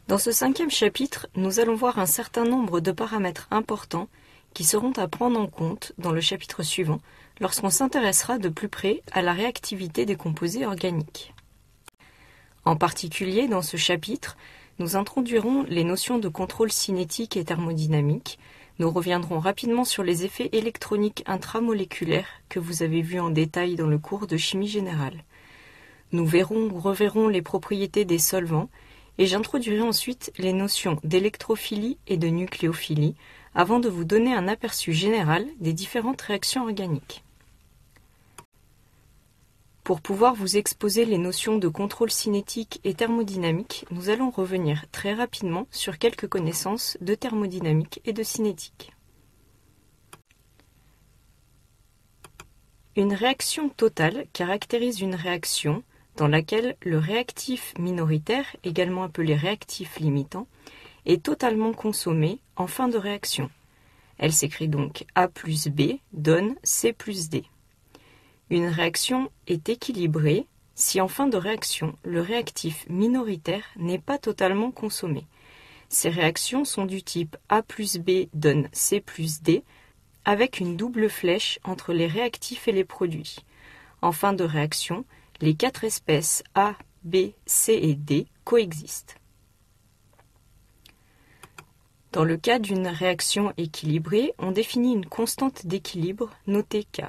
Dans ce 5e chapitre, nous allons voir un certain nombre de paramètres importants qui seront à prendre en compte dans le chapitre suivant lorsqu'on s'intéressera de plus près à la réactivité des composés organiques. En particulier, dans ce chapitre, nous introduirons les notions de contrôle cinétique et thermodynamique. Nous reviendrons rapidement sur les effets électroniques intramoléculaires que vous avez vus en détail dans le cours de chimie générale. Nous verrons ou reverrons les propriétés des solvants et j'introduirai ensuite les notions d'électrophilie et de nucléophilie avant de vous donner un aperçu général des différentes réactions organiques. Pour pouvoir vous exposer les notions de contrôle cinétique et thermodynamique, nous allons revenir très rapidement sur quelques connaissances de thermodynamique et de cinétique. Une réaction totale caractérise une réaction dans laquelle le réactif minoritaire, également appelé réactif limitant, est totalement consommé en fin de réaction. Elle s'écrit donc A plus B donne C plus D. Une réaction est équilibrée si en fin de réaction, le réactif minoritaire n'est pas totalement consommé. Ces réactions sont du type A plus B donne C plus D, avec une double flèche entre les réactifs et les produits. En fin de réaction, les 4 espèces A, B, C et D coexistent. Dans le cas d'une réaction équilibrée, on définit une constante d'équilibre notée K.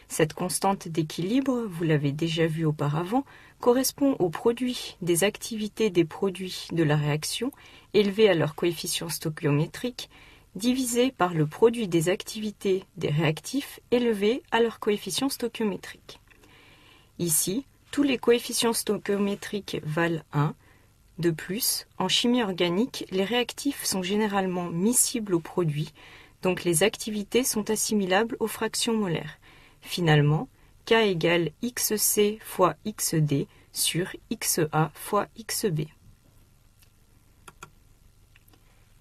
Cette constante d'équilibre, vous l'avez déjà vu auparavant, correspond au produit des activités des produits de la réaction élevés à leur coefficient stoichiométrique divisé par le produit des activités des réactifs élevés à leur coefficient stoichiométrique. Ici, tous les coefficients stoichiométriques valent 1. De plus, en chimie organique, les réactifs sont généralement miscibles aux produits, donc les activités sont assimilables aux fractions molaires. Finalement, K égale XC fois XD sur XA fois XB.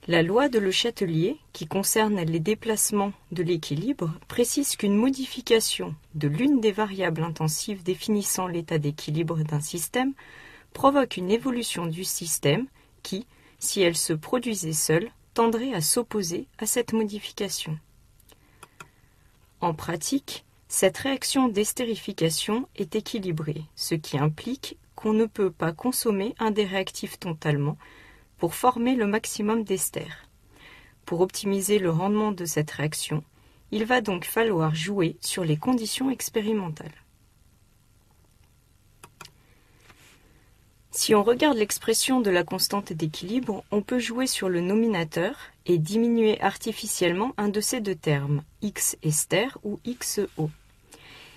La loi de Le Chatelier, qui concerne les déplacements de l'équilibre, précise qu'une modification de l'une des variables intensives définissant l'état d'équilibre d'un système provoque une évolution du système qui, si elle se produisait seule, tendrait à s'opposer à cette modification. En pratique, cette réaction d'estérification est équilibrée, ce qui implique qu'on ne peut pas consommer un des réactifs totalement pour former le maximum d'ester. Pour optimiser le rendement de cette réaction, il va donc falloir jouer sur les conditions expérimentales. Si on regarde l'expression de la constante d'équilibre, on peut jouer sur le nominateur et diminuer artificiellement un de ces deux termes, X ester ou XO.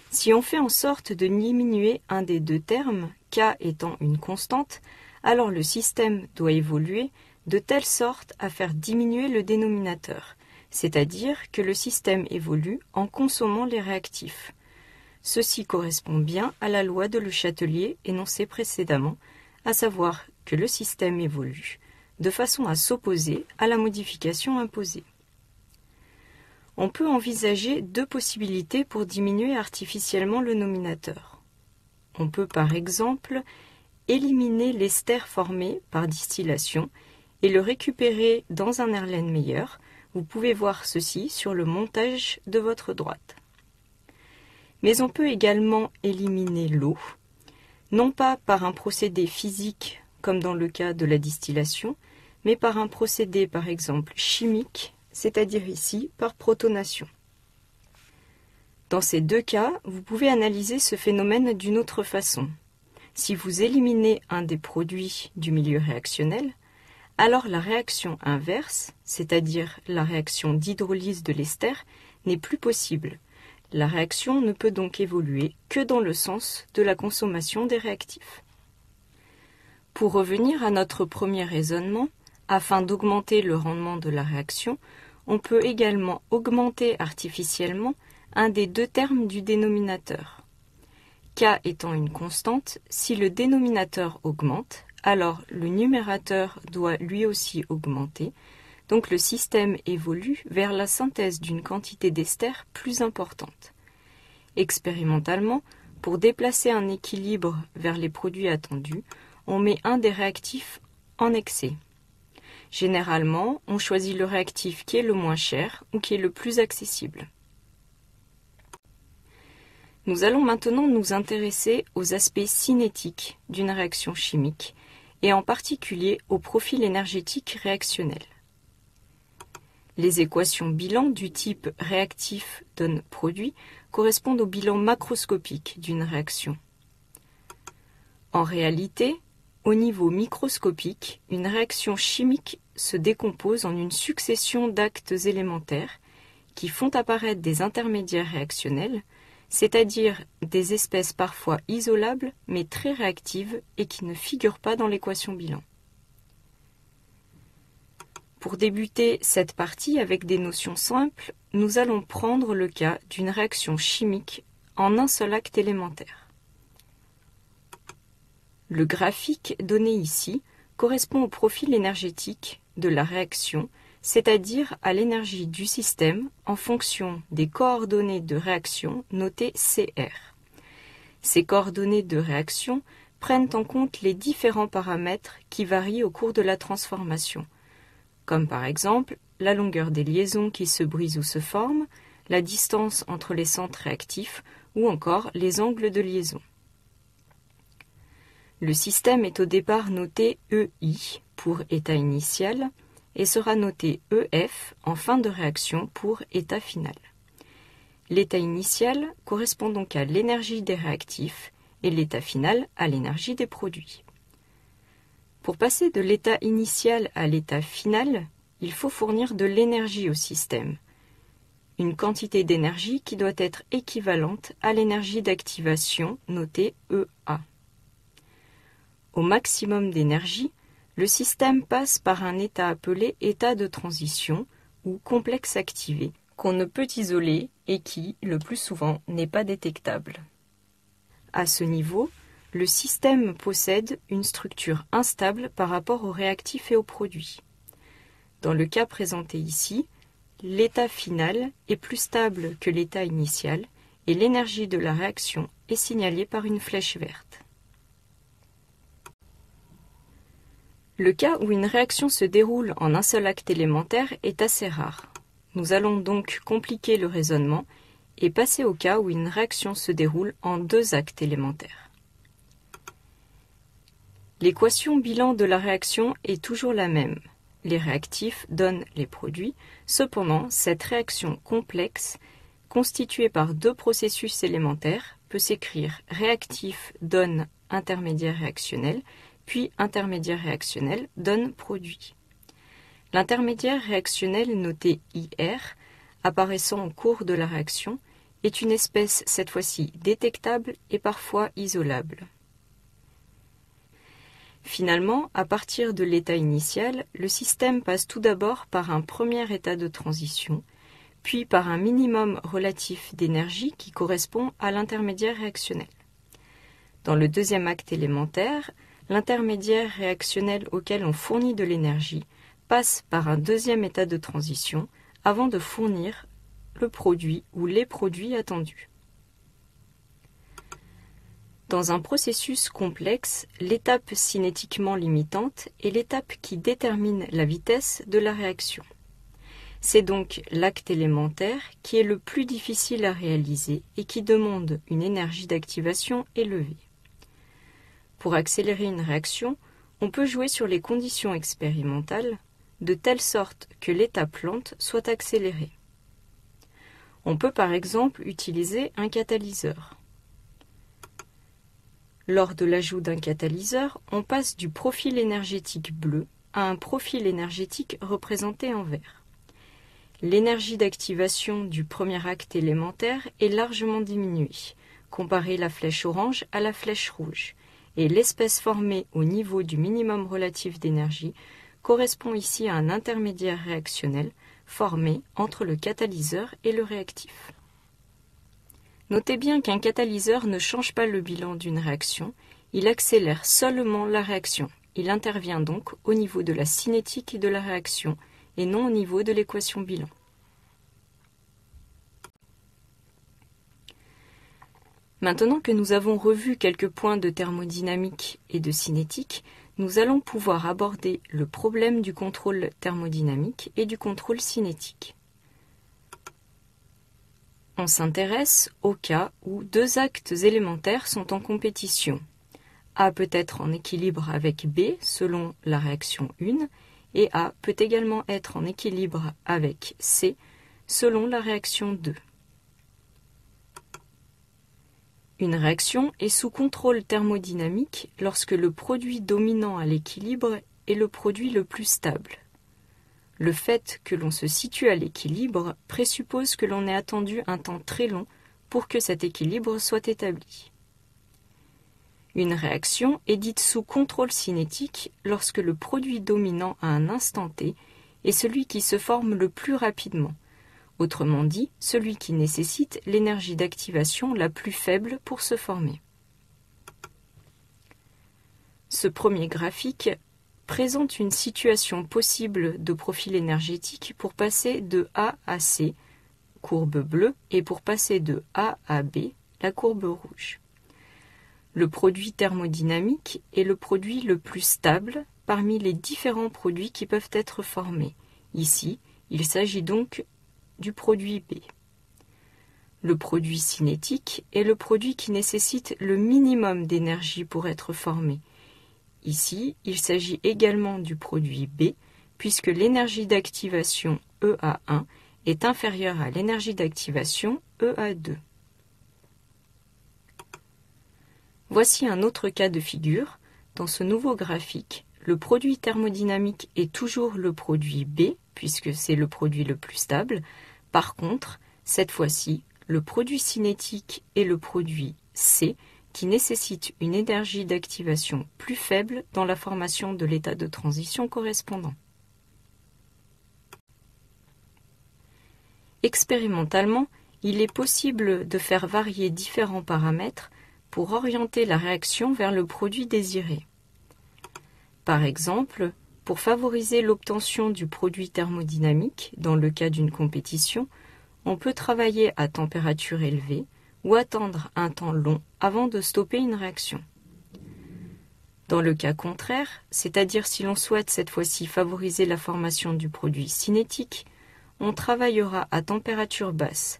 Si on fait en sorte de diminuer un des deux termes, K étant une constante, alors le système doit évoluer de telle sorte à faire diminuer le dénominateur, c'est-à-dire que le système évolue en consommant les réactifs. Ceci correspond bien à la loi de Le Chatelier énoncée précédemment, à savoir que le système évolue de façon à s'opposer à la modification imposée. On peut envisager deux possibilités pour diminuer artificiellement le nominateur. On peut par exemple éliminer l'ester formé par distillation et le récupérer dans un Erlenmeyer. Vous pouvez voir ceci sur le montage de votre droite. Mais on peut également éliminer l'eau, non pas par un procédé physique comme dans le cas de la distillation, mais par un procédé par exemple chimique, c'est-à-dire ici par protonation. Dans ces deux cas, vous pouvez analyser ce phénomène d'une autre façon. Si vous éliminez un des produits du milieu réactionnel, alors la réaction inverse, c'est-à-dire la réaction d'hydrolyse de l'ester, n'est plus possible. La réaction ne peut donc évoluer que dans le sens de la consommation des réactifs. Pour revenir à notre premier raisonnement, afin d'augmenter le rendement de la réaction, on peut également augmenter artificiellement un des deux termes du dénominateur. K étant une constante, si le dénominateur augmente, alors le numérateur doit lui aussi augmenter, donc le système évolue vers la synthèse d'une quantité d'ester plus importante. Expérimentalement, pour déplacer un équilibre vers les produits attendus, on met un des réactifs en excès. Généralement, on choisit le réactif qui est le moins cher ou qui est le plus accessible. Nous allons maintenant nous intéresser aux aspects cinétiques d'une réaction chimique et en particulier au profil énergétique réactionnel. Les équations bilan du type réactif donne produit correspondent au bilan macroscopique d'une réaction. En réalité, au niveau microscopique, une réaction chimique se décompose en une succession d'actes élémentaires qui font apparaître des intermédiaires réactionnels, c'est-à-dire des espèces parfois isolables mais très réactives et qui ne figurent pas dans l'équation bilan. Pour débuter cette partie avec des notions simples, nous allons prendre le cas d'une réaction chimique en un seul acte élémentaire. Le graphique donné ici correspond au profil énergétique de la réaction, c'est-à-dire à l'énergie du système en fonction des coordonnées de réaction notées CR. Ces coordonnées de réaction prennent en compte les différents paramètres qui varient au cours de la transformation, comme par exemple la longueur des liaisons qui se brisent ou se forment, la distance entre les centres réactifs ou encore les angles de liaison. Le système est au départ noté EI pour état initial et sera noté EF en fin de réaction pour état final. L'état initial correspond donc à l'énergie des réactifs et l'état final à l'énergie des produits. Pour passer de l'état initial à l'état final, il faut fournir de l'énergie au système, une quantité d'énergie qui doit être équivalente à l'énergie d'activation notée EA. Au maximum d'énergie, le système passe par un état appelé état de transition ou complexe activé, qu'on ne peut isoler et qui, le plus souvent, n'est pas détectable. À ce niveau, le système possède une structure instable par rapport aux réactifs et aux produits. Dans le cas présenté ici, l'état final est plus stable que l'état initial et l'énergie de la réaction est signalée par une flèche verte. Le cas où une réaction se déroule en un seul acte élémentaire est assez rare. Nous allons donc compliquer le raisonnement et passer au cas où une réaction se déroule en deux actes élémentaires. L'équation bilan de la réaction est toujours la même. Les réactifs donnent les produits, cependant cette réaction complexe, constituée par deux processus élémentaires, peut s'écrire réactif donne intermédiaire réactionnel, puis intermédiaire réactionnel donne produit. L'intermédiaire réactionnel noté IR, apparaissant au cours de la réaction, est une espèce cette fois-ci détectable et parfois isolable. Finalement, à partir de l'état initial, le système passe tout d'abord par un premier état de transition, puis par un minimum relatif d'énergie qui correspond à l'intermédiaire réactionnel. Dans le deuxième acte élémentaire, l'intermédiaire réactionnel auquel on fournit de l'énergie passe par un deuxième état de transition avant de fournir le produit ou les produits attendus. Dans un processus complexe, l'étape cinétiquement limitante est l'étape qui détermine la vitesse de la réaction. C'est donc l'acte élémentaire qui est le plus difficile à réaliser et qui demande une énergie d'activation élevée. Pour accélérer une réaction, on peut jouer sur les conditions expérimentales de telle sorte que l'étape lente soit accélérée. On peut par exemple utiliser un catalyseur. Lors de l'ajout d'un catalyseur, on passe du profil énergétique bleu à un profil énergétique représenté en vert. L'énergie d'activation du premier acte élémentaire est largement diminuée, comparée la flèche orange à la flèche rouge, et l'espèce formée au niveau du minimum relatif d'énergie correspond ici à un intermédiaire réactionnel formé entre le catalyseur et le réactif. Notez bien qu'un catalyseur ne change pas le bilan d'une réaction, il accélère seulement la réaction. Il intervient donc au niveau de la cinétique de la réaction et non au niveau de l'équation bilan. Maintenant que nous avons revu quelques points de thermodynamique et de cinétique, nous allons pouvoir aborder le problème du contrôle thermodynamique et du contrôle cinétique. On s'intéresse au cas où deux actes élémentaires sont en compétition. A peut être en équilibre avec B selon la réaction 1 et A peut également être en équilibre avec C selon la réaction 2. Une réaction est sous contrôle thermodynamique lorsque le produit dominant à l'équilibre est le produit le plus stable. Le fait que l'on se situe à l'équilibre présuppose que l'on ait attendu un temps très long pour que cet équilibre soit établi. Une réaction est dite sous contrôle cinétique lorsque le produit dominant à un instant T est celui qui se forme le plus rapidement, autrement dit, celui qui nécessite l'énergie d'activation la plus faible pour se former. Ce premier graphique présente une situation possible de profil énergétique pour passer de A à C, courbe bleue, et pour passer de A à B, la courbe rouge. Le produit thermodynamique est le produit le plus stable parmi les différents produits qui peuvent être formés. Ici, il s'agit donc du produit B. Le produit cinétique est le produit qui nécessite le minimum d'énergie pour être formé. Ici, il s'agit également du produit B, puisque l'énergie d'activation EA1 est inférieure à l'énergie d'activation EA2. Voici un autre cas de figure. Dans ce nouveau graphique, le produit thermodynamique est toujours le produit B, puisque c'est le produit le plus stable. Par contre, cette fois-ci, le produit cinétique est le produit C, qui nécessite une énergie d'activation plus faible dans la formation de l'état de transition correspondant. Expérimentalement, il est possible de faire varier différents paramètres pour orienter la réaction vers le produit désiré. Par exemple, pour favoriser l'obtention du produit thermodynamique dans le cas d'une compétition, on peut travailler à température élevée ou attendre un temps long avant de stopper une réaction. Dans le cas contraire, c'est-à-dire si l'on souhaite cette fois-ci favoriser la formation du produit cinétique, on travaillera à température basse.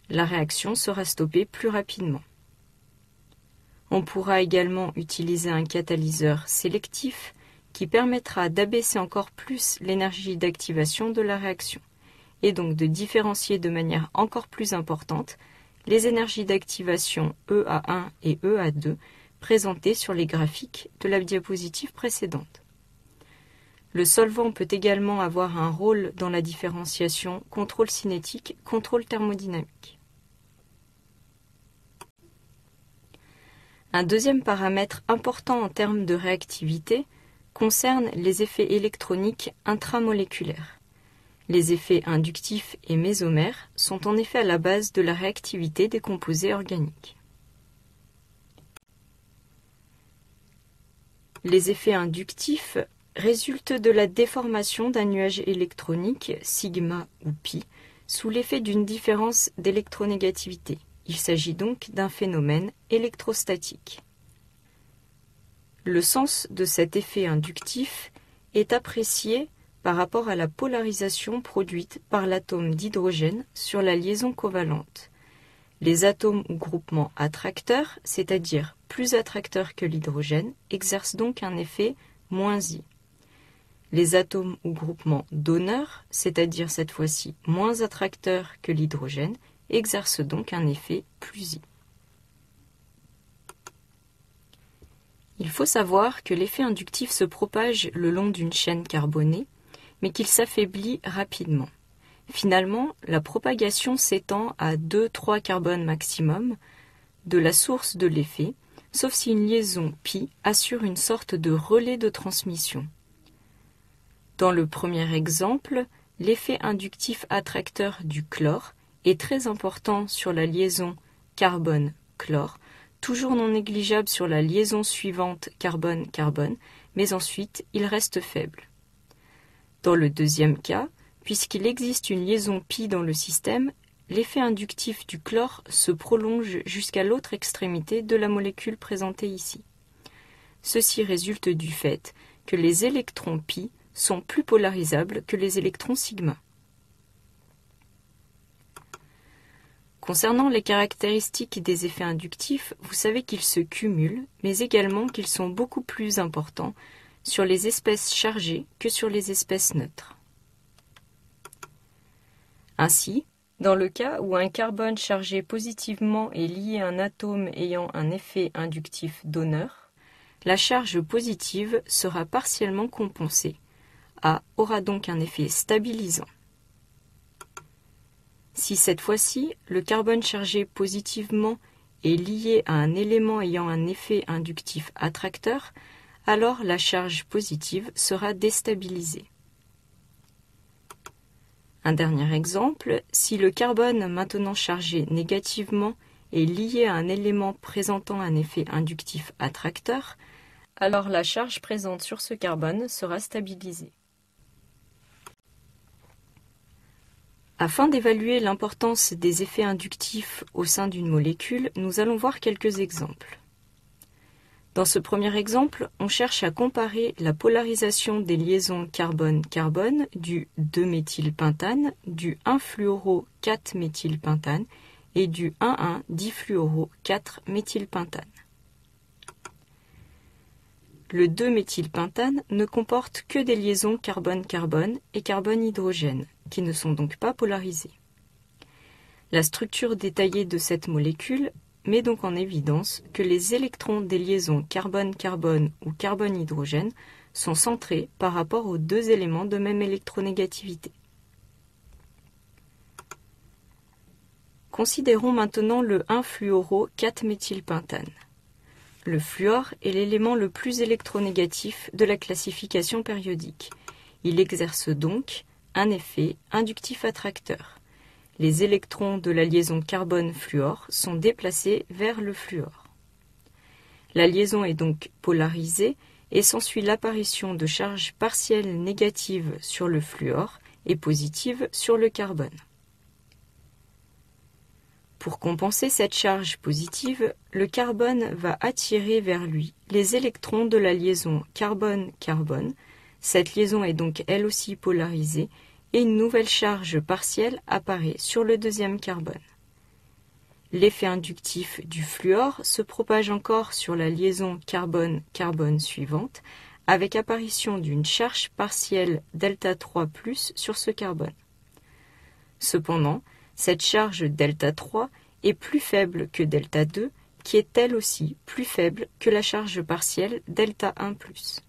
La réaction sera stoppée plus rapidement. On pourra également utiliser un catalyseur sélectif qui permettra d'abaisser encore plus l'énergie d'activation de la réaction, et donc de différencier de manière encore plus importante les énergies d'activation EA1 et EA2 présentées sur les graphiques de la diapositive précédente. Le solvant peut également avoir un rôle dans la différenciation contrôle cinétique, contrôle thermodynamique. Un deuxième paramètre important en termes de réactivité concerne les effets électroniques intramoléculaires. Les effets inductifs et mésomères sont en effet à la base de la réactivité des composés organiques. Les effets inductifs résultent de la déformation d'un nuage électronique, sigma ou pi, sous l'effet d'une différence d'électronégativité. Il s'agit donc d'un phénomène électrostatique. Le sens de cet effet inductif est apprécié par rapport à la polarisation produite par l'atome d'hydrogène sur la liaison covalente. Les atomes ou groupements attracteurs, c'est-à-dire plus attracteurs que l'hydrogène, exercent donc un effet moins I. Les atomes ou groupements donneurs, c'est-à-dire cette fois-ci moins attracteurs que l'hydrogène, exercent donc un effet plus I. Il faut savoir que l'effet inductif se propage le long d'une chaîne carbonée, mais qu'il s'affaiblit rapidement. Finalement, la propagation s'étend à 2-3 carbones maximum de la source de l'effet, sauf si une liaison pi assure une sorte de relais de transmission. Dans le premier exemple, l'effet inductif attracteur du chlore est très important sur la liaison carbone-chlore, toujours non négligeable sur la liaison suivante carbone-carbone, mais ensuite il reste faible. Dans le deuxième cas, puisqu'il existe une liaison pi dans le système, l'effet inductif du chlore se prolonge jusqu'à l'autre extrémité de la molécule présentée ici. Ceci résulte du fait que les électrons π sont plus polarisables que les électrons sigma. Concernant les caractéristiques des effets inductifs, vous savez qu'ils se cumulent, mais également qu'ils sont beaucoup plus importants sur les espèces chargées que sur les espèces neutres. Ainsi, dans le cas où un carbone chargé positivement est lié à un atome ayant un effet inductif donneur, la charge positive sera partiellement compensée. A aura donc un effet stabilisant. Si cette fois-ci, le carbone chargé positivement est lié à un élément ayant un effet inductif attracteur, alors la charge positive sera déstabilisée. Un dernier exemple, si le carbone maintenant chargé négativement est lié à un élément présentant un effet inductif attracteur, alors la charge présente sur ce carbone sera stabilisée. Afin d'évaluer l'importance des effets inductifs au sein d'une molécule, nous allons voir quelques exemples. Dans ce premier exemple, on cherche à comparer la polarisation des liaisons carbone-carbone du 2-méthylpentane, du 1-fluoro-4-méthylpentane et du 1,1-difluoro-4-méthylpentane. Le 2-méthylpentane ne comporte que des liaisons carbone-carbone et carbone-hydrogène, qui ne sont donc pas polarisées. La structure détaillée de cette molécule met donc en évidence que les électrons des liaisons carbone-carbone ou carbone-hydrogène sont centrés par rapport aux deux éléments de même électronégativité. Considérons maintenant le 1-fluoro-4-méthylpentane. Le fluor est l'élément le plus électronégatif de la classification périodique. Il exerce donc un effet inductif attracteur. Les électrons de la liaison carbone-fluor sont déplacés vers le fluor. La liaison est donc polarisée et s'ensuit l'apparition de charges partielles négatives sur le fluor et positives sur le carbone. Pour compenser cette charge positive, le carbone va attirer vers lui les électrons de la liaison carbone-carbone. Cette liaison est donc elle aussi polarisée et une nouvelle charge partielle apparaît sur le deuxième carbone. L'effet inductif du fluor se propage encore sur la liaison carbone-carbone suivante avec apparition d'une charge partielle Δ3+ sur ce carbone. Cependant, cette charge Δ3 est plus faible que Δ2, qui est elle aussi plus faible que la charge partielle Δ1+.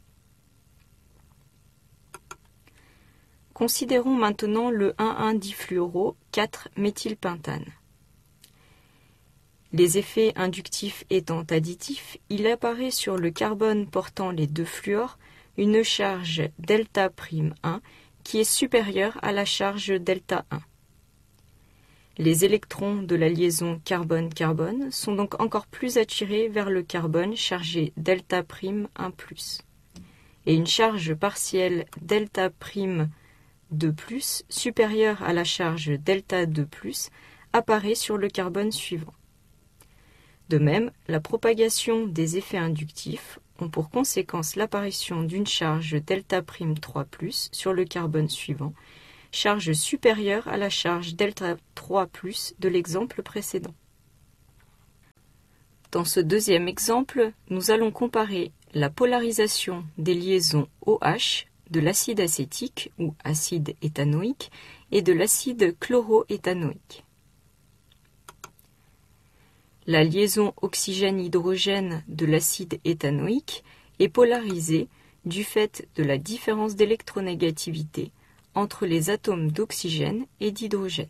Considérons maintenant le 1,1-difluoro-4-méthylpentane. Les effets inductifs étant additifs, il apparaît sur le carbone portant les deux fluors une charge Δ'1 qui est supérieure à la charge Δ1. Les électrons de la liaison carbone-carbone sont donc encore plus attirés vers le carbone chargé Δ'1+, et une charge partielle Δ'2+ supérieure à la charge Δ2+ apparaît sur le carbone suivant. De même, la propagation des effets inductifs ont pour conséquence l'apparition d'une charge Δ'3+ sur le carbone suivant, charge supérieure à la charge Δ3+ de l'exemple précédent. Dans ce deuxième exemple, nous allons comparer la polarisation des liaisons OH de l'acide acétique ou acide éthanoïque et de l'acide chloroéthanoïque. La liaison oxygène-hydrogène de l'acide éthanoïque est polarisée du fait de la différence d'électronégativité entre les atomes d'oxygène et d'hydrogène.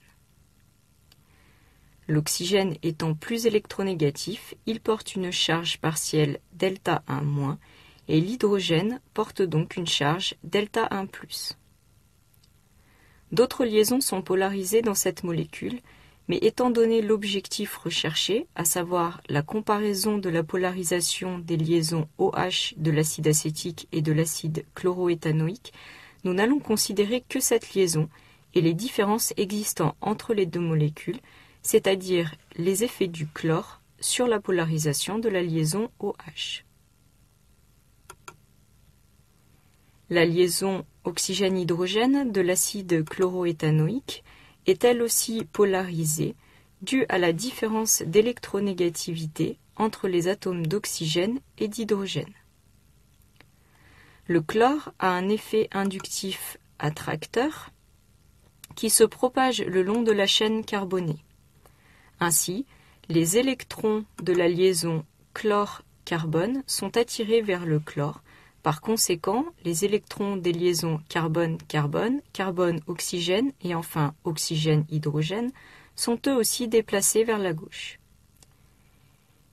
L'oxygène étant plus électronégatif, il porte une charge partielle Δ1- et l'hydrogène porte donc une charge Δ1+. D'autres liaisons sont polarisées dans cette molécule, mais étant donné l'objectif recherché, à savoir la comparaison de la polarisation des liaisons OH de l'acide acétique et de l'acide chloroéthanoïque, nous n'allons considérer que cette liaison et les différences existant entre les deux molécules, c'est-à-dire les effets du chlore sur la polarisation de la liaison OH. La liaison oxygène-hydrogène de l'acide chloroéthanoïque est elle aussi polarisée, due à la différence d'électronégativité entre les atomes d'oxygène et d'hydrogène. Le chlore a un effet inductif attracteur qui se propage le long de la chaîne carbonée. Ainsi, les électrons de la liaison chlore-carbone sont attirés vers le chlore. Par conséquent, les électrons des liaisons carbone-carbone, carbone-oxygène et enfin oxygène-hydrogène sont eux aussi déplacés vers la gauche.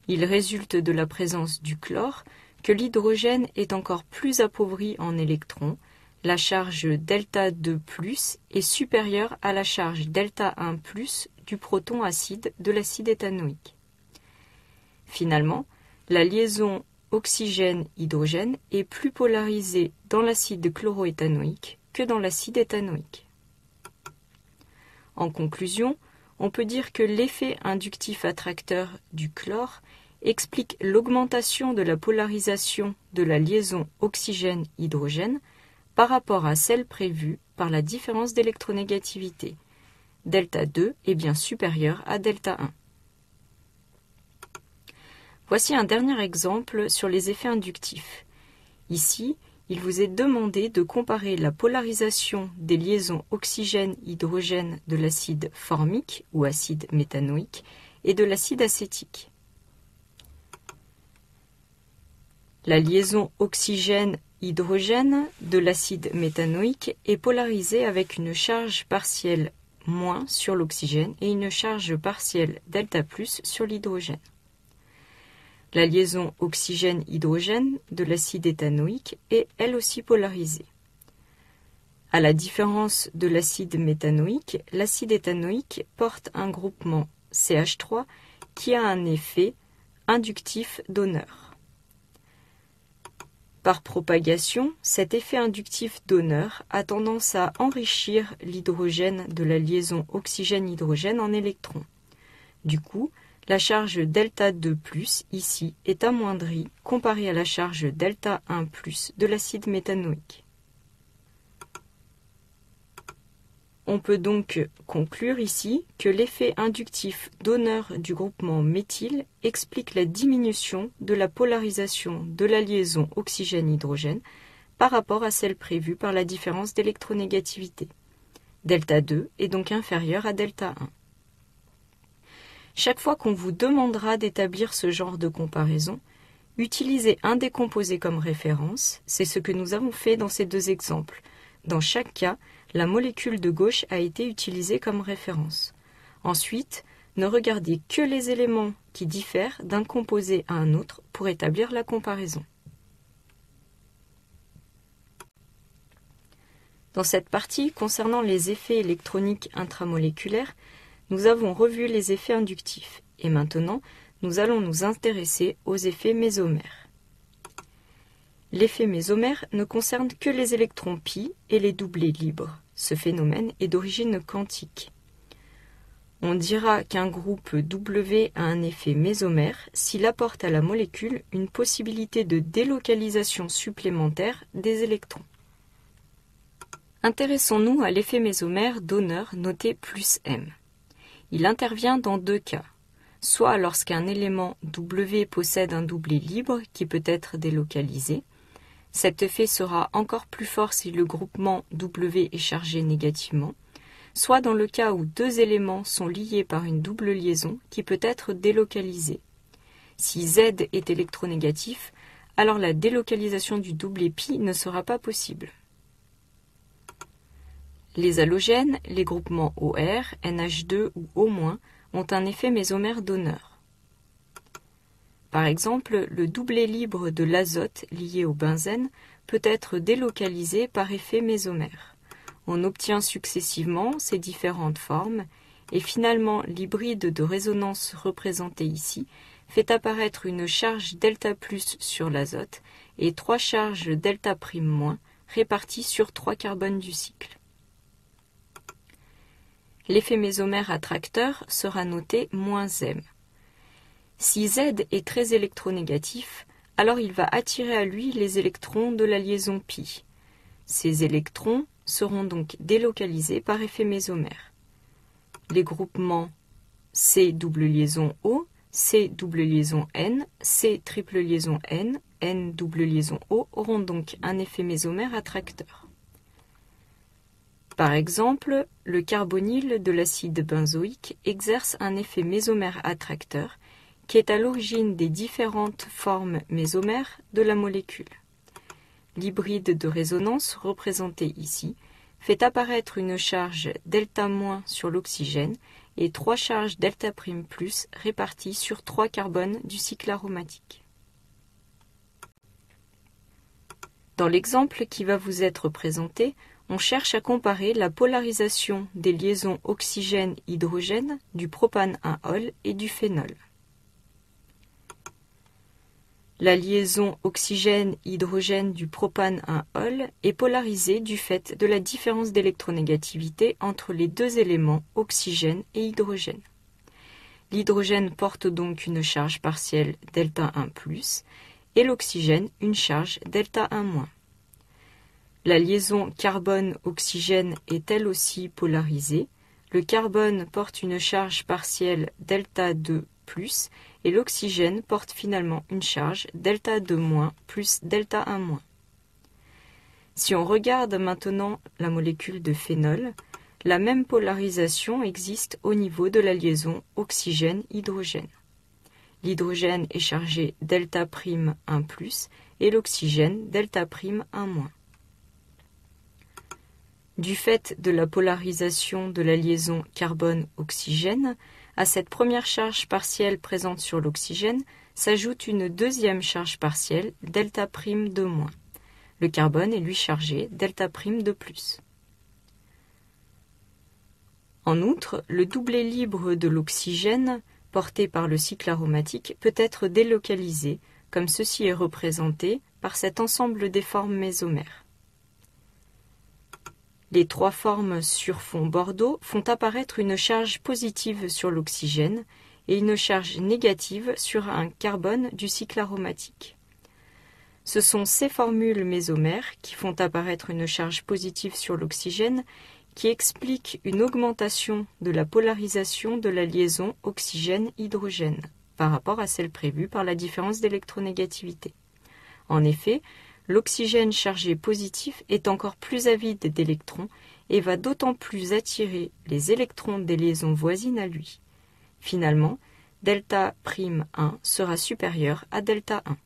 Il résulte de la présence du chlore que l'hydrogène est encore plus appauvri en électrons. La charge Δ2+ est supérieure à la charge Δ1+ du proton acide de l'acide éthanoïque. Finalement, la liaison oxygène-hydrogène est plus polarisée dans l'acide chloroéthanoïque que dans l'acide éthanoïque. En conclusion, on peut dire que l'effet inductif attracteur du chlore explique l'augmentation de la polarisation de la liaison oxygène-hydrogène par rapport à celle prévue par la différence d'électronégativité. Δ2 est bien supérieur à Δ1. Voici un dernier exemple sur les effets inductifs. Ici, il vous est demandé de comparer la polarisation des liaisons oxygène-hydrogène de l'acide formique ou acide méthanoïque et de l'acide acétique. La liaison oxygène-hydrogène de l'acide méthanoïque est polarisée avec une charge partielle moins sur l'oxygène et une charge partielle Δ+ sur l'hydrogène. La liaison oxygène-hydrogène de l'acide éthanoïque est elle aussi polarisée. À la différence de l'acide méthanoïque, l'acide éthanoïque porte un groupement CH3 qui a un effet inductif donneur. Par propagation, cet effet inductif donneur a tendance à enrichir l'hydrogène de la liaison oxygène-hydrogène en électrons. Du coup, la charge Δ2+ ici est amoindrie comparée à la charge Δ1+ de l'acide méthanoïque. On peut donc conclure ici que l'effet inductif donneur du groupement méthyle explique la diminution de la polarisation de la liaison oxygène-hydrogène par rapport à celle prévue par la différence d'électronégativité. Δ2 est donc inférieur à Δ1. Chaque fois qu'on vous demandera d'établir ce genre de comparaison, utilisez un des composés comme référence, c'est ce que nous avons fait dans ces deux exemples. Dans chaque cas, la molécule de gauche a été utilisée comme référence. Ensuite, ne regardez que les éléments qui diffèrent d'un composé à un autre pour établir la comparaison. Dans cette partie concernant les effets électroniques intramoléculaires, nous avons revu les effets inductifs et maintenant nous allons nous intéresser aux effets mésomères. L'effet mésomère ne concerne que les électrons pi et les doublés libres. Ce phénomène est d'origine quantique. On dira qu'un groupe W a un effet mésomère s'il apporte à la molécule une possibilité de délocalisation supplémentaire des électrons. Intéressons-nous à l'effet mésomère donneur noté +M. Il intervient dans deux cas, soit lorsqu'un élément W possède un doublé libre qui peut être délocalisé. Cet effet sera encore plus fort si le groupement W est chargé négativement, soit dans le cas où deux éléments sont liés par une double liaison qui peut être délocalisée. Si Z est électronégatif, alors la délocalisation du doublet pi ne sera pas possible. Les halogènes, les groupements OR, NH2 ou O- ont un effet mésomère donneur. Par exemple, le doublet libre de l'azote lié au benzène peut être délocalisé par effet mésomère. On obtient successivement ces différentes formes et finalement l'hybride de résonance représenté ici fait apparaître une charge Δ+ sur l'azote et trois charges Δ' réparties sur 3 carbones du cycle. L'effet mésomère attracteur sera noté -M. Si Z est très électronégatif, alors il va attirer à lui les électrons de la liaison pi. Ces électrons seront donc délocalisés par effet mésomère. Les groupements C double liaison O, C double liaison N, C triple liaison N, N double liaison O auront donc un effet mésomère attracteur. Par exemple, le carbonyle de l'acide benzoïque exerce un effet mésomère attracteur qui est à l'origine des différentes formes mésomères de la molécule. L'hybride de résonance représenté ici fait apparaître une charge delta- sur l'oxygène et 3 charges delta' réparties sur 3 carbones du cycle aromatique. Dans l'exemple qui va vous être présenté, on cherche à comparer la polarisation des liaisons oxygène-hydrogène du propane-1-ol et du phénol. La liaison oxygène-hydrogène du propane-1-ol est polarisée du fait de la différence d'électronégativité entre les deux éléments oxygène et hydrogène. L'hydrogène porte donc une charge partielle delta1+, et l'oxygène une charge delta1-. La liaison carbone-oxygène est elle aussi polarisée. Le carbone porte une charge partielle delta2+, et l'oxygène porte finalement une charge delta2- plus delta1-. Si on regarde maintenant la molécule de phénol, la même polarisation existe au niveau de la liaison oxygène-hydrogène. L'hydrogène est chargé delta'1+, et l'oxygène delta'1-. Du fait de la polarisation de la liaison carbone-oxygène, à cette première charge partielle présente sur l'oxygène s'ajoute une deuxième charge partielle, delta'2-. Le carbone est lui chargé delta'2+. En outre, le doublet libre de l'oxygène, porté par le cycle aromatique, peut être délocalisé, comme ceci est représenté par cet ensemble des formes mésomères. Les 3 formes sur fond bordeaux font apparaître une charge positive sur l'oxygène et une charge négative sur un carbone du cycle aromatique. Ce sont ces formules mésomères qui font apparaître une charge positive sur l'oxygène qui expliquent une augmentation de la polarisation de la liaison oxygène-hydrogène par rapport à celle prévue par la différence d'électronégativité. En effet, l'oxygène chargé positif est encore plus avide d'électrons et va d'autant plus attirer les électrons des liaisons voisines à lui. Finalement, delta'1 sera supérieur à delta'1.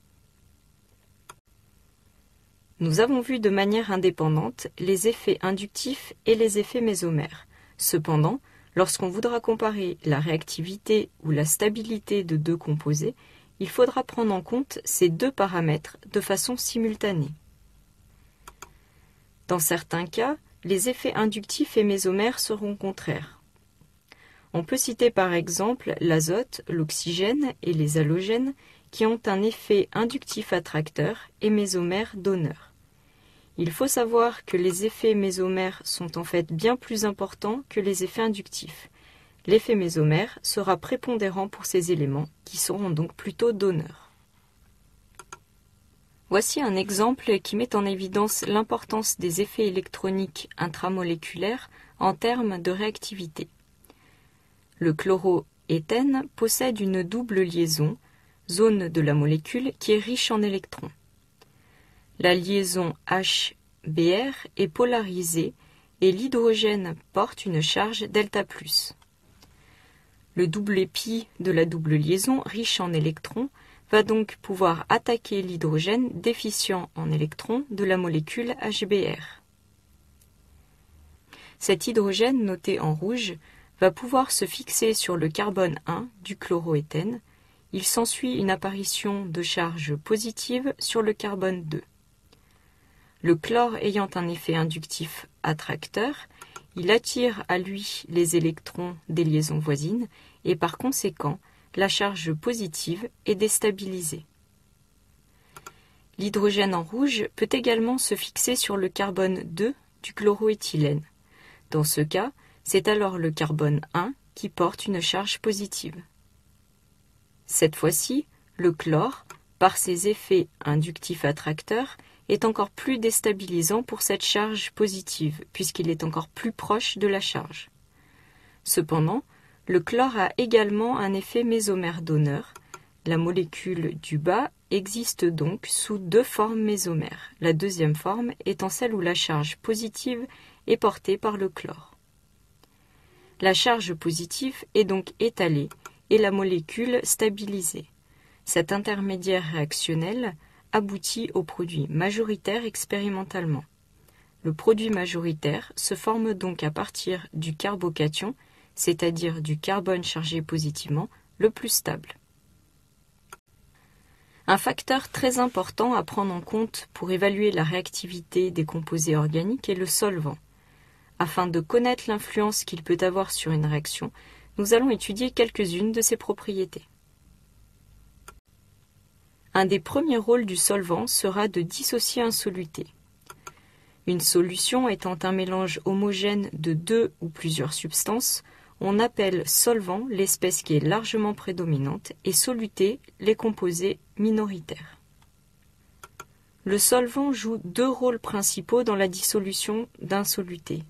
Nous avons vu de manière indépendante les effets inductifs et les effets mésomères. Cependant, lorsqu'on voudra comparer la réactivité ou la stabilité de deux composés, il faudra prendre en compte ces deux paramètres de façon simultanée. Dans certains cas, les effets inductifs et mésomères seront contraires. On peut citer par exemple l'azote, l'oxygène et les halogènes qui ont un effet inductif attracteur et mésomère donneur. Il faut savoir que les effets mésomères sont en fait bien plus importants que les effets inductifs. L'effet mésomère sera prépondérant pour ces éléments, qui seront donc plutôt donneurs. Voici un exemple qui met en évidence l'importance des effets électroniques intramoléculaires en termes de réactivité. Le chloroéthène possède une double liaison, zone de la molécule qui est riche en électrons. La liaison HBr est polarisée et l'hydrogène porte une charge delta+. Le doublet pi de la double liaison, riche en électrons, va donc pouvoir attaquer l'hydrogène déficient en électrons de la molécule HBr. Cet hydrogène, noté en rouge, va pouvoir se fixer sur le carbone 1 du chloroéthène. Il s'ensuit une apparition de charge positive sur le carbone 2. Le chlore ayant un effet inductif attracteur, il attire à lui les électrons des liaisons voisines et par conséquent, la charge positive est déstabilisée. L'hydrogène en rouge peut également se fixer sur le carbone 2 du chloroéthylène. Dans ce cas, c'est alors le carbone 1 qui porte une charge positive. Cette fois-ci, le chlore, par ses effets inductifs attracteurs, est encore plus déstabilisant pour cette charge positive, puisqu'il est encore plus proche de la charge. Cependant, le chlore a également un effet mésomère donneur. La molécule du bas existe donc sous deux formes mésomères, la deuxième forme étant celle où la charge positive est portée par le chlore. La charge positive est donc étalée et la molécule stabilisée. Cet intermédiaire réactionnel aboutit au produit majoritaire expérimentalement. Le produit majoritaire se forme donc à partir du carbocation, c'est-à-dire du carbone chargé positivement, le plus stable. Un facteur très important à prendre en compte pour évaluer la réactivité des composés organiques est le solvant. Afin de connaître l'influence qu'il peut avoir sur une réaction, nous allons étudier quelques-unes de ses propriétés. Un des premiers rôles du solvant sera de dissocier un soluté. Une solution étant un mélange homogène de deux ou plusieurs substances, on appelle solvant l'espèce qui est largement prédominante et soluté les composés minoritaires. Le solvant joue deux rôles principaux dans la dissolution d'un soluté.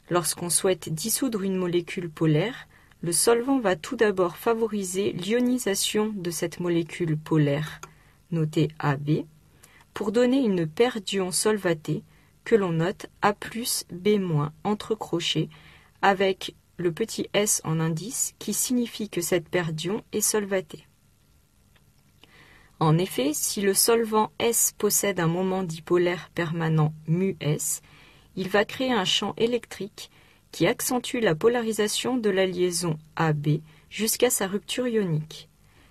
Lorsqu'on souhaite dissoudre une molécule polaire, le solvant va tout d'abord favoriser l'ionisation de cette molécule polaire, notée AB, pour donner une paire d'ions solvatés que l'on note A+, B- entre crochets avec le petit S en indice qui signifie que cette paire d'ions est solvatée. En effet, si le solvant S possède un moment dipolaire permanent μS, il va créer un champ électrique qui accentue la polarisation de la liaison AB jusqu'à sa rupture ionique.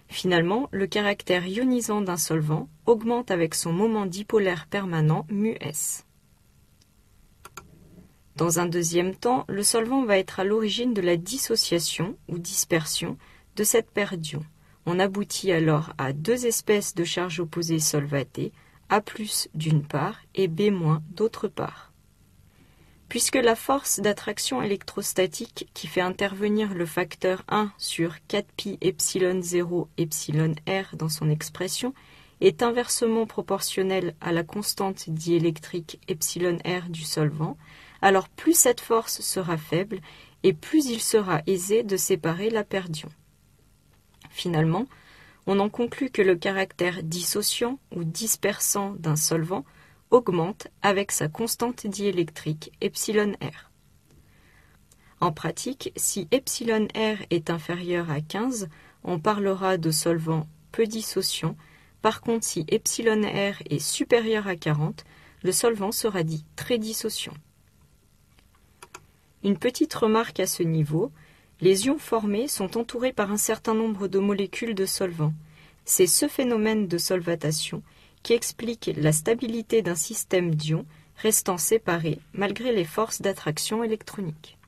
Finalement, le caractère ionisant d'un solvant augmente avec son moment dipolaire permanent μS. Dans un deuxième temps, le solvant va être à l'origine de la dissociation ou dispersion de cette paire d'ions. On aboutit alors à deux espèces de charges opposées solvatées, A+ d'une part et B- d'autre part. Puisque la force d'attraction électrostatique qui fait intervenir le facteur 1 sur 4pi epsilon 0 epsilon r dans son expression est inversement proportionnelle à la constante diélectrique epsilon r du solvant, alors plus cette force sera faible et plus il sera aisé de séparer la paire d'ions. Finalement, on en conclut que le caractère dissociant ou dispersant d'un solvant augmente avec sa constante diélectrique epsilon r. En pratique, si epsilon r est inférieur à 15, on parlera de solvant peu dissociant. Par contre, si epsilon r est supérieur à 40, le solvant sera dit très dissociant. Une petite remarque à ce niveau, les ions formés sont entourés par un certain nombre de molécules de solvant. C'est ce phénomène de solvatation qui explique la stabilité d'un système d'ions restant séparés malgré les forces d'attraction électronique.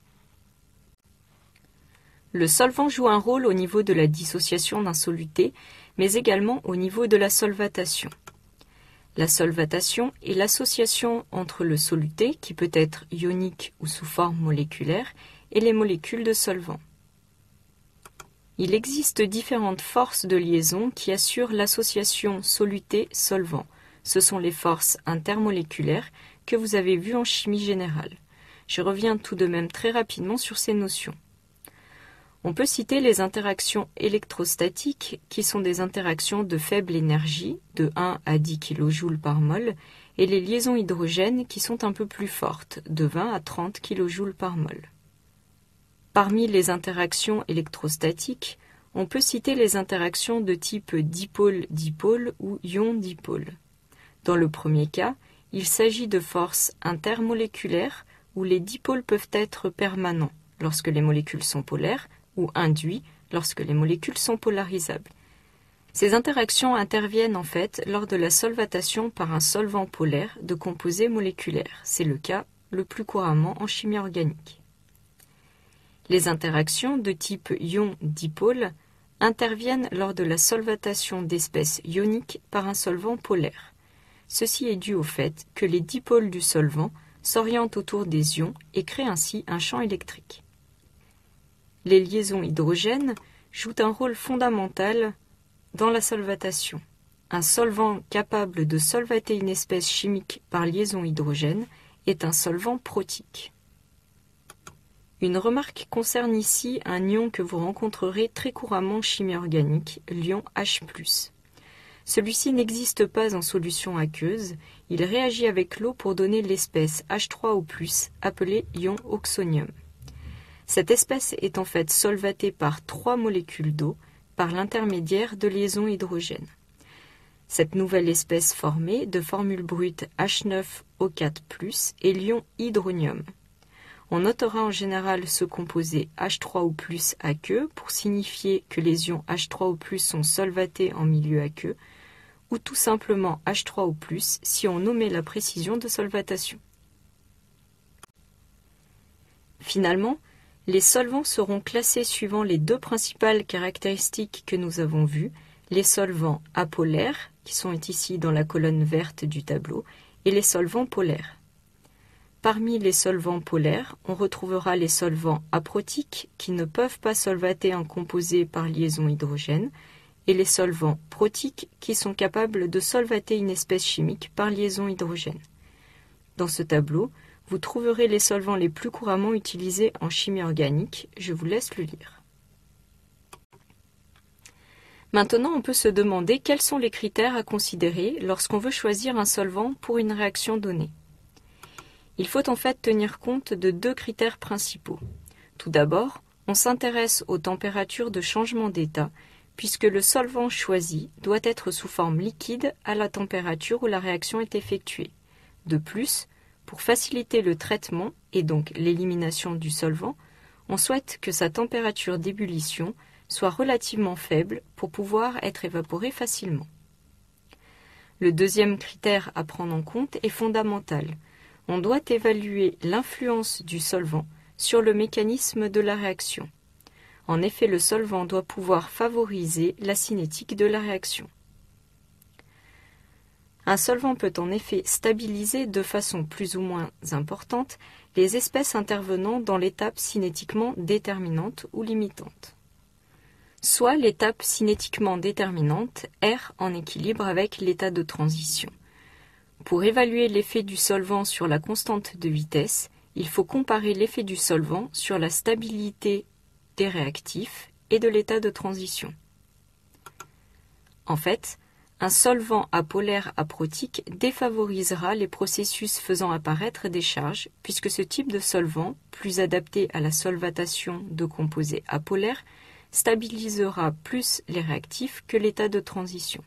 Le solvant joue un rôle au niveau de la dissociation d'un soluté, mais également au niveau de la solvatation. La solvatation est l'association entre le soluté, qui peut être ionique ou sous forme moléculaire, et les molécules de solvant. Il existe différentes forces de liaison qui assurent l'association soluté-solvant. Ce sont les forces intermoléculaires que vous avez vues en chimie générale. Je reviens tout de même très rapidement sur ces notions. On peut citer les interactions électrostatiques, qui sont des interactions de faible énergie, de 1 à 10 kJ par mol, et les liaisons hydrogènes qui sont un peu plus fortes, de 20 à 30 kJ par mol. Parmi les interactions électrostatiques, on peut citer les interactions de type dipôle-dipôle ou ion-dipôle. Dans le premier cas, il s'agit de forces intermoléculaires où les dipôles peuvent être permanents lorsque les molécules sont polaires, ou induits lorsque les molécules sont polarisables. Ces interactions interviennent en fait lors de la solvatation par un solvant polaire de composés moléculaires. C'est le cas le plus couramment en chimie organique. Les interactions de type ion-dipôle interviennent lors de la solvatation d'espèces ioniques par un solvant polaire. Ceci est dû au fait que les dipôles du solvant s'orientent autour des ions et créent ainsi un champ électrique. Les liaisons hydrogènes jouent un rôle fondamental dans la solvatation. un solvant capable de solvater une espèce chimique par liaison hydrogène est un solvant protique. Une remarque concerne ici un ion que vous rencontrerez très couramment en chimie organique, l'ion H+. Celui-ci n'existe pas en solution aqueuse, il réagit avec l'eau pour donner l'espèce H3O+, appelée ion oxonium. Cette espèce est en fait solvatée par 3 molécules d'eau par l'intermédiaire de liaisons hydrogène. Cette nouvelle espèce formée de formule brute H9O4+, est l'ion hydronium. On notera en général ce composé H3O+ aqueux pour signifier que les ions H3O+ sont solvatés en milieu aqueux, ou tout simplement H3O+, si on omet la précision de solvatation. Finalement, les solvants seront classés suivant les 2 principales caractéristiques que nous avons vues, les solvants apolaires, qui sont ici dans la colonne verte du tableau, et les solvants polaires. Parmi les solvants polaires, on retrouvera les solvants aprotiques, qui ne peuvent pas solvater un composé par liaison hydrogène, et les solvants protiques, qui sont capables de solvater une espèce chimique par liaison hydrogène. Dans ce tableau, vous trouverez les solvants les plus couramment utilisés en chimie organique. Je vous laisse le lire. Maintenant, on peut se demander quels sont les critères à considérer lorsqu'on veut choisir un solvant pour une réaction donnée. Il faut en fait tenir compte de 2 critères principaux. Tout d'abord, on s'intéresse aux températures de changement d'état, puisque le solvant choisi doit être sous forme liquide à la température où la réaction est effectuée. De plus, pour faciliter le traitement et donc l'élimination du solvant, on souhaite que sa température d'ébullition soit relativement faible pour pouvoir être évaporé facilement. Le deuxième critère à prendre en compte est fondamental. On doit évaluer l'influence du solvant sur le mécanisme de la réaction. En effet, le solvant doit pouvoir favoriser la cinétique de la réaction. Un solvant peut en effet stabiliser de façon plus ou moins importante les espèces intervenant dans l'étape cinétiquement déterminante ou limitante. Soit l'étape cinétiquement déterminante R en équilibre avec l'état de transition. Pour évaluer l'effet du solvant sur la constante de vitesse, il faut comparer l'effet du solvant sur la stabilité des réactifs et de l'état de transition. En fait, un solvant apolaire aprotique défavorisera les processus faisant apparaître des charges, puisque ce type de solvant, plus adapté à la solvatation de composés apolaires, stabilisera plus les réactifs que l'état de transition.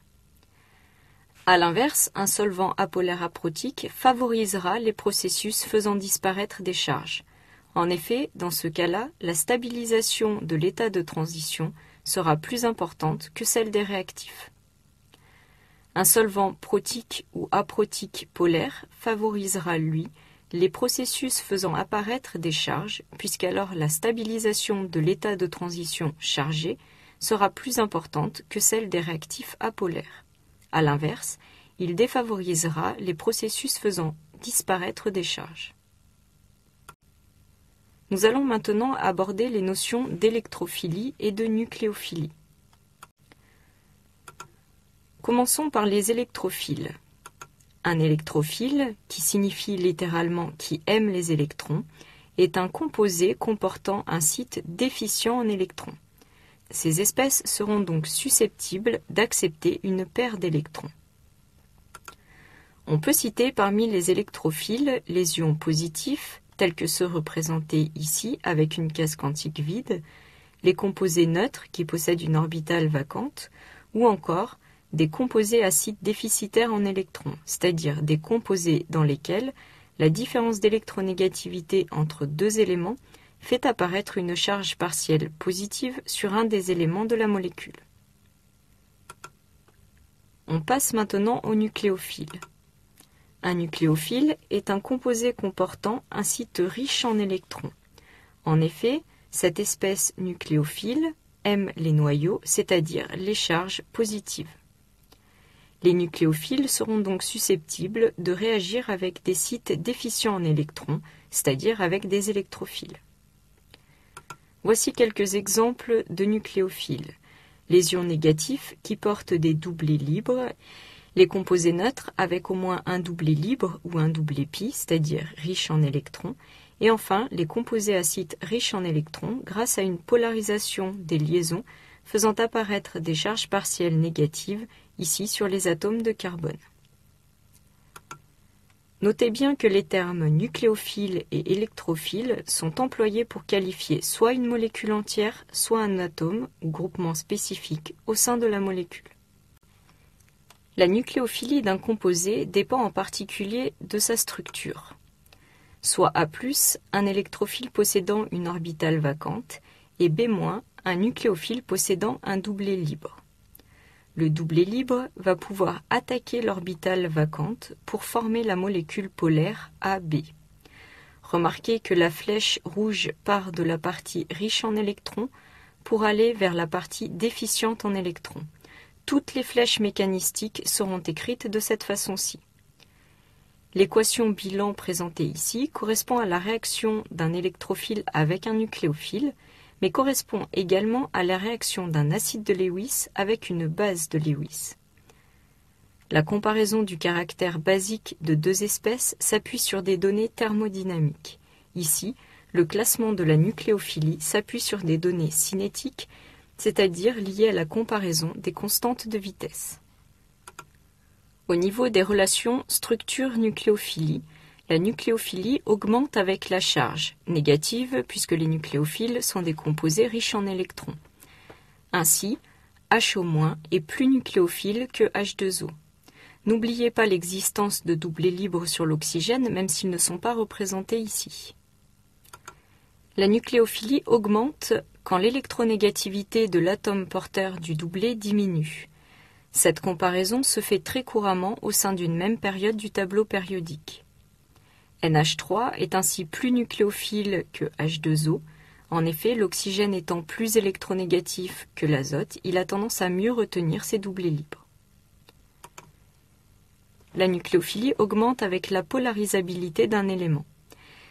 A l'inverse, un solvant apolaire aprotique favorisera les processus faisant disparaître des charges. En effet, dans ce cas-là, la stabilisation de l'état de transition sera plus importante que celle des réactifs. Un solvant protique ou aprotique polaire favorisera, lui, les processus faisant apparaître des charges, puisqu'alors la stabilisation de l'état de transition chargé sera plus importante que celle des réactifs apolaires. A l'inverse, il défavorisera les processus faisant disparaître des charges. Nous allons maintenant aborder les notions d'électrophilie et de nucléophilie. Commençons par les électrophiles. Un électrophile, qui signifie littéralement « qui aime les électrons », est un composé comportant un site déficient en électrons. Ces espèces seront donc susceptibles d'accepter une paire d'électrons. On peut citer parmi les électrophiles les ions positifs, tels que ceux représentés ici avec une case quantique vide, les composés neutres qui possèdent une orbitale vacante, ou encore des composés acides déficitaires en électrons, c'est-à-dire des composés dans lesquels la différence d'électronégativité entre 2 éléments fait apparaître une charge partielle positive sur un des éléments de la molécule. On passe maintenant au nucléophile. Un nucléophile est un composé comportant un site riche en électrons. En effet, cette espèce nucléophile aime les noyaux, c'est-à-dire les charges positives. Les nucléophiles seront donc susceptibles de réagir avec des sites déficients en électrons, c'est-à-dire avec des électrophiles. Voici quelques exemples de nucléophiles. les ions négatifs qui portent des doublés libres, les composés neutres avec au moins un doublet libre ou un doublet pi, c'est-à-dire riche en électrons, et enfin les composés acides riches en électrons grâce à une polarisation des liaisons faisant apparaître des charges partielles négatives, ici sur les atomes de carbone. Notez bien que les termes nucléophile et électrophile sont employés pour qualifier soit une molécule entière, soit un atome ou groupement spécifique au sein de la molécule. La nucléophilie d'un composé dépend en particulier de sa structure. Soit A+, un électrophile possédant une orbitale vacante, et B-, un nucléophile possédant un doublet libre. Le doublet libre va pouvoir attaquer l'orbitale vacante pour former la molécule polaire AB. Remarquez que la flèche rouge part de la partie riche en électrons pour aller vers la partie déficiente en électrons. Toutes les flèches mécanistiques seront écrites de cette façon-ci. L'équation bilan présentée ici correspond à la réaction d'un électrophile avec un nucléophile, mais correspond également à la réaction d'un acide de Lewis avec une base de Lewis. La comparaison du caractère basique de deux espèces s'appuie sur des données thermodynamiques. Ici, le classement de la nucléophilie s'appuie sur des données cinétiques, c'est-à-dire liées à la comparaison des constantes de vitesse. Au niveau des relations structure-nucléophilie, la nucléophilie augmente avec la charge, négative puisque les nucléophiles sont des composés riches en électrons. Ainsi, HO- est plus nucléophile que H2O. N'oubliez pas l'existence de doublets libres sur l'oxygène, même s'ils ne sont pas représentés ici. La nucléophilie augmente quand l'électronégativité de l'atome porteur du doublet diminue. Cette comparaison se fait très couramment au sein d'une même période du tableau périodique. NH3 est ainsi plus nucléophile que H2O. En effet, l'oxygène étant plus électronégatif que l'azote, il a tendance à mieux retenir ses doublets libres. La nucléophilie augmente avec la polarisabilité d'un élément.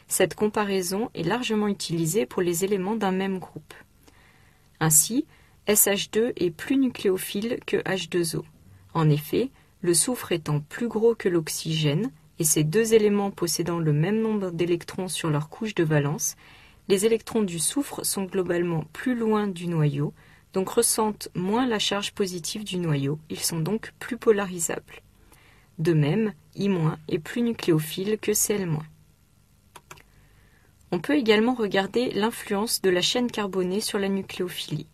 Cette comparaison est largement utilisée pour les éléments d'un même groupe. Ainsi, SH2 est plus nucléophile que H2O. En effet, le soufre étant plus gros que l'oxygène, et ces deux éléments possédant le même nombre d'électrons sur leur couche de valence, les électrons du soufre sont globalement plus loin du noyau, donc ressentent moins la charge positive du noyau, ils sont donc plus polarisables. De même, I- est plus nucléophile que Cl-. On peut également regarder l'influence de la chaîne carbonée sur la nucléophilie.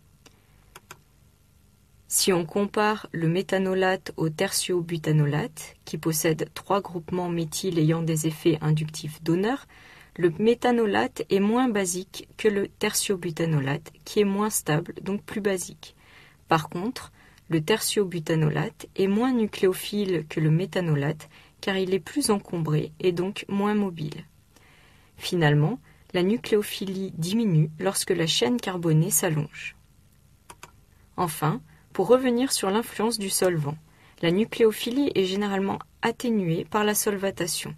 Si on compare le méthanolate au tertiobutanolate, qui possède 3 groupements méthyl ayant des effets inductifs donneurs, le méthanolate est moins basique que le tertiobutanolate, qui est moins stable, donc plus basique. Par contre, le tertiobutanolate est moins nucléophile que le méthanolate, car il est plus encombré et donc moins mobile. Finalement, la nucléophilie diminue lorsque la chaîne carbonée s'allonge. Enfin, pour revenir sur l'influence du solvant, la nucléophilie est généralement atténuée par la solvatation.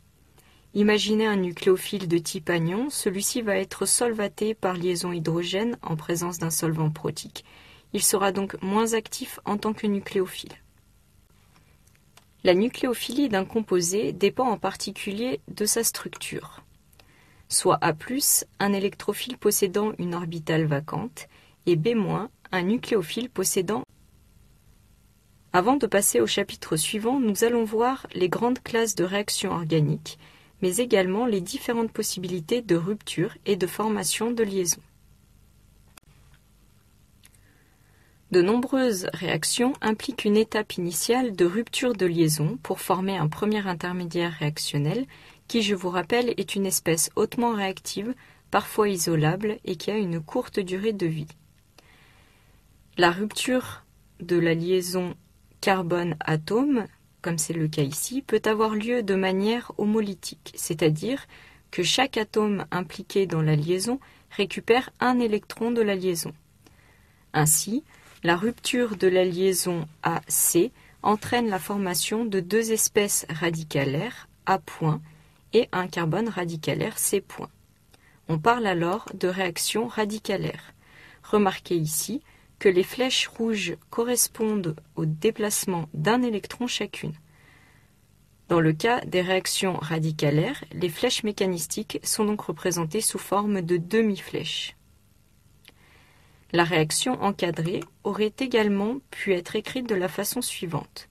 Imaginez un nucléophile de type anion, celui-ci va être solvaté par liaison hydrogène en présence d'un solvant protique. Il sera donc moins actif en tant que nucléophile. La nucléophilie d'un composé dépend en particulier de sa structure. Soit A+, un électrophile possédant une orbitale vacante, et B-, un nucléophile possédant. Avant de passer au chapitre suivant, nous allons voir les grandes classes de réactions organiques, mais également les différentes possibilités de rupture et de formation de liaisons. De nombreuses réactions impliquent une étape initiale de rupture de liaison pour former un premier intermédiaire réactionnel qui, je vous rappelle, est une espèce hautement réactive, parfois isolable et qui a une courte durée de vie. La rupture de la liaison carbone-atome, comme c'est le cas ici, peut avoir lieu de manière homolytique, c'est-à-dire que chaque atome impliqué dans la liaison récupère un électron de la liaison. Ainsi, la rupture de la liaison AC entraîne la formation de deux espèces radicalaires, A' et un carbone radicalaire C'. On parle alors de réaction radicalaire. Remarquez ici que les flèches rouges correspondent au déplacement d'un électron chacune. Dans le cas des réactions radicalaires, les flèches mécanistiques sont donc représentées sous forme de demi-flèches. La réaction encadrée aurait également pu être écrite de la façon suivante.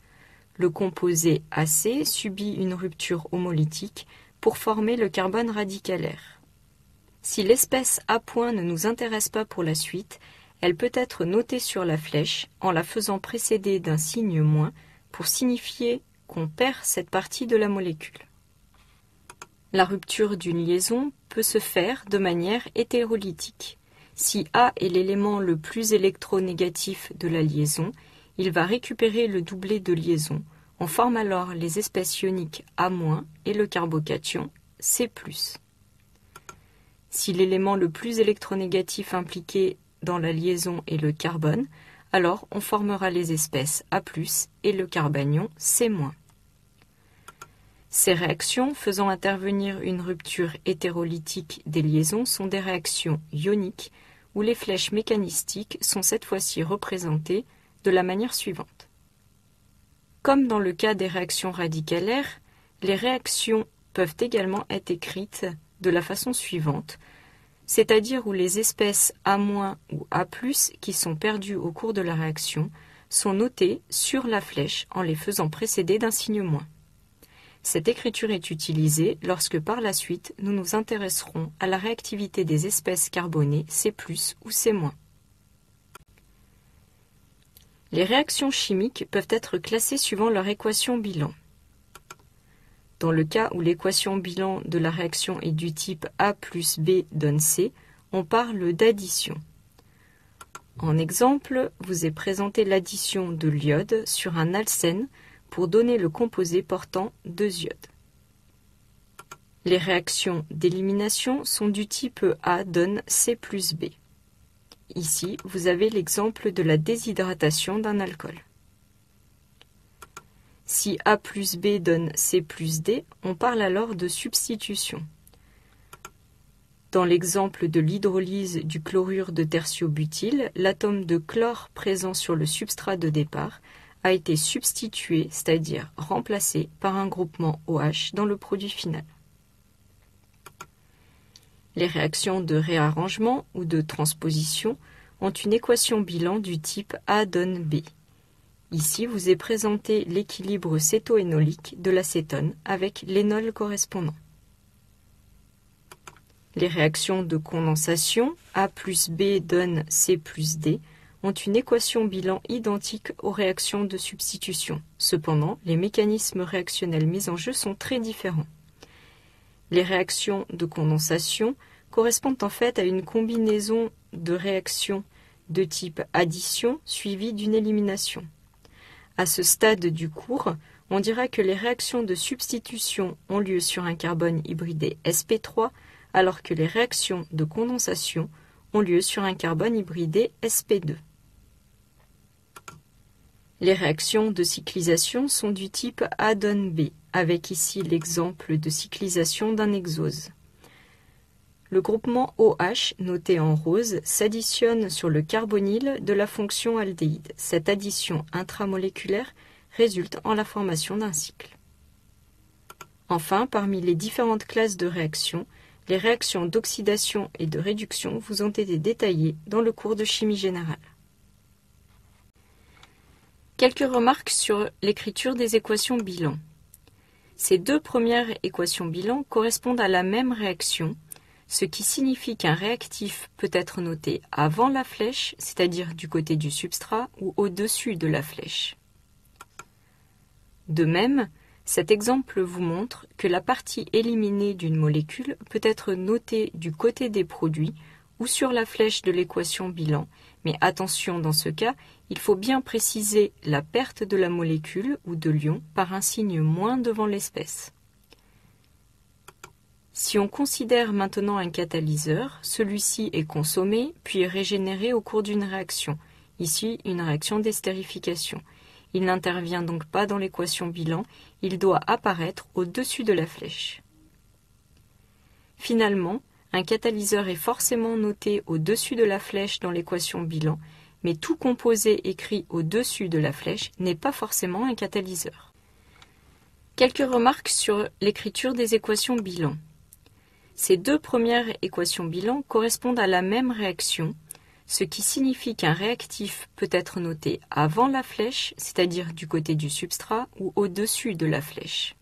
Le composé AC subit une rupture homolytique pour former le carbone radicalaire. Si l'espèce A' ne nous intéresse pas pour la suite, elle peut être notée sur la flèche en la faisant précéder d'un signe moins pour signifier qu'on perd cette partie de la molécule. La rupture d'une liaison peut se faire de manière hétérolytique. Si A est l'élément le plus électronégatif de la liaison, il va récupérer le doublet de liaison. On forme alors les espèces ioniques A- et le carbocation C+. Si l'élément le plus électronégatif impliqué dans la liaison est le carbone, alors on formera les espèces A+, et le carbanion C-. Ces réactions faisant intervenir une rupture hétérolytique des liaisons sont des réactions ioniques, où les flèches mécanistiques sont cette fois-ci représentées de la manière suivante. Comme dans le cas des réactions radicalaires, les réactions peuvent également être écrites de la façon suivante, c'est-à-dire où les espèces A- ou A+, qui sont perdues au cours de la réaction, sont notées sur la flèche en les faisant précéder d'un signe moins. Cette écriture est utilisée lorsque par la suite nous nous intéresserons à la réactivité des espèces carbonées C+ ou C-. Les réactions chimiques peuvent être classées suivant leur équation bilan. Dans le cas où l'équation bilan de la réaction est du type A plus B donne C, on parle d'addition. En exemple, vous est présenté l'addition de l'iode sur un alcène pour donner le composé portant 2 iodes. Les réactions d'élimination sont du type A donne C plus B. Ici, vous avez l'exemple de la déshydratation d'un alcool. Si A plus B donne C plus D, on parle alors de substitution. Dans l'exemple de l'hydrolyse du chlorure de tertiobutyle, l'atome de chlore présent sur le substrat de départ a été substitué, c'est-à-dire remplacé par un groupement OH dans le produit final. Les réactions de réarrangement ou de transposition ont une équation bilan du type A donne B. Ici, vous est présenté l'équilibre cétoénolique de l'acétone avec l'énol correspondant. Les réactions de condensation A plus B donne C plus D ont une équation bilan identique aux réactions de substitution. Cependant, les mécanismes réactionnels mis en jeu sont très différents. Les réactions de condensation correspondent en fait à une combinaison de réactions de type addition suivie d'une élimination. À ce stade du cours, on dira que les réactions de substitution ont lieu sur un carbone hybridé sp3, alors que les réactions de condensation ont lieu sur un carbone hybridé sp2. Les réactions de cyclisation sont du type A donne B, avec ici l'exemple de cyclisation d'un hexose. Le groupement OH, noté en rose, s'additionne sur le carbonyle de la fonction aldéhyde. Cette addition intramoléculaire résulte en la formation d'un cycle. Enfin, parmi les différentes classes de réactions, les réactions d'oxydation et de réduction vous ont été détaillées dans le cours de chimie générale. Quelques remarques sur l'écriture des équations bilan. Ces deux premières équations bilan correspondent à la même réaction, ce qui signifie qu'un réactif peut être noté avant la flèche, c'est-à-dire du côté du substrat, ou au-dessus de la flèche. De même, cet exemple vous montre que la partie éliminée d'une molécule peut être notée du côté des produits ou sur la flèche de l'équation bilan, mais attention dans ce cas, il faut bien préciser la perte de la molécule ou de l'ion par un signe moins devant l'espèce. Si on considère maintenant un catalyseur, celui-ci est consommé puis régénéré au cours d'une réaction, ici une réaction d'estérification. Il n'intervient donc pas dans l'équation bilan, il doit apparaître au-dessus de la flèche. Finalement, un catalyseur est forcément noté au-dessus de la flèche dans l'équation bilan, mais tout composé écrit au-dessus de la flèche n'est pas forcément un catalyseur. Quelques remarques sur l'écriture des équations bilan. Ces deux premières équations bilan correspondent à la même réaction, ce qui signifie qu'un réactif peut être noté avant la flèche, c'est-à-dire du côté du substrat ou au-dessus de la flèche.